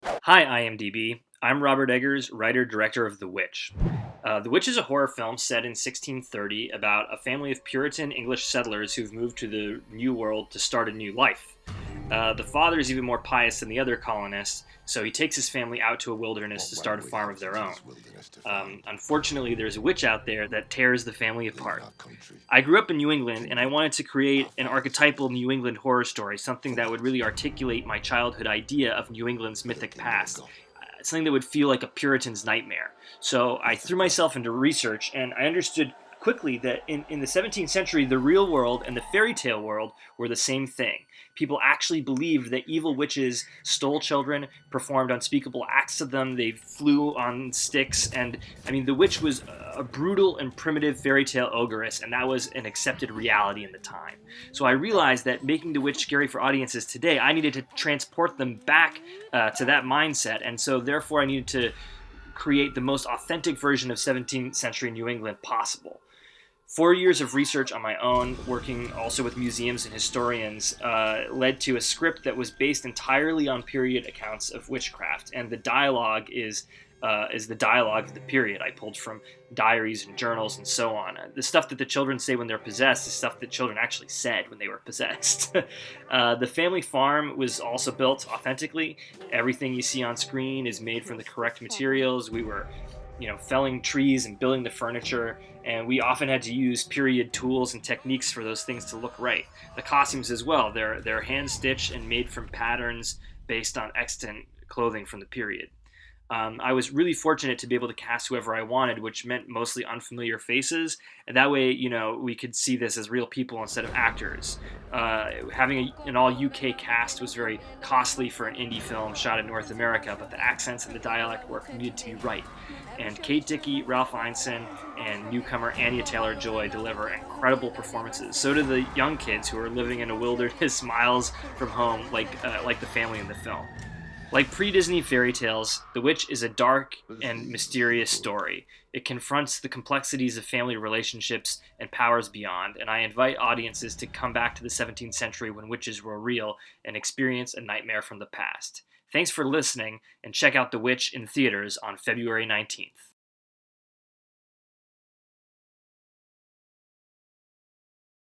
Hi, IMDb. I'm Robert Eggers, writer-director of The Witch. The Witch is a horror film set in 1630 about a family of Puritan English settlers who've moved to the New World to start a new life. The father is even more pious than the other colonists, so he takes his family out to a wilderness to start a farm of their own. Unfortunately, there's a witch out there that tears the family apart. I grew up in New England, and I wanted to create an archetypal New England horror story, something that would really articulate my childhood idea of New England's mythic past. Something that would feel like a Puritan's nightmare. So I threw myself into research, and I understood quickly that in the 17th century, the real world and the fairy tale world were the same thing. People actually believed that evil witches stole children, performed unspeakable acts to them, they flew on sticks, and the witch was a brutal and primitive fairy tale ogress, and that was an accepted reality in the time. So I realized that making the witch scary for audiences today, I needed to transport them back to that mindset, and so therefore I needed to create the most authentic version of 17th century New England possible. 4 years of research on my own, working also with museums and historians, led to a script that was based entirely on period accounts of witchcraft, and the dialogue is the dialogue of the period. I pulled from diaries and journals and so on. The stuff that the children say when they're possessed is stuff that children actually said when they were possessed. The family farm was also built authentically. Everything you see on screen is made from the correct materials. We were felling trees and building the furniture, and we often had to use period tools and techniques for those things to look right. The costumes as well, they're hand-stitched and made from patterns based on extant clothing from the period. I was really fortunate to be able to cast whoever I wanted, which meant mostly unfamiliar faces, and that way, we could see this as real people instead of actors. Having an all-UK cast was very costly for an indie film shot in North America, but the accents and the dialect work needed to be right. And Kate Dickie, Ralph Ineson, and newcomer Anya Taylor-Joy deliver incredible performances. So do the young kids who are living in a wilderness miles from home, like the family in the film. Like pre-Disney fairy tales, The Witch is a dark and mysterious story. It confronts the complexities of family relationships and powers beyond, and I invite audiences to come back to the 17th century when witches were real and experience a nightmare from the past. Thanks for listening, and check out The Witch in theaters on February 19th.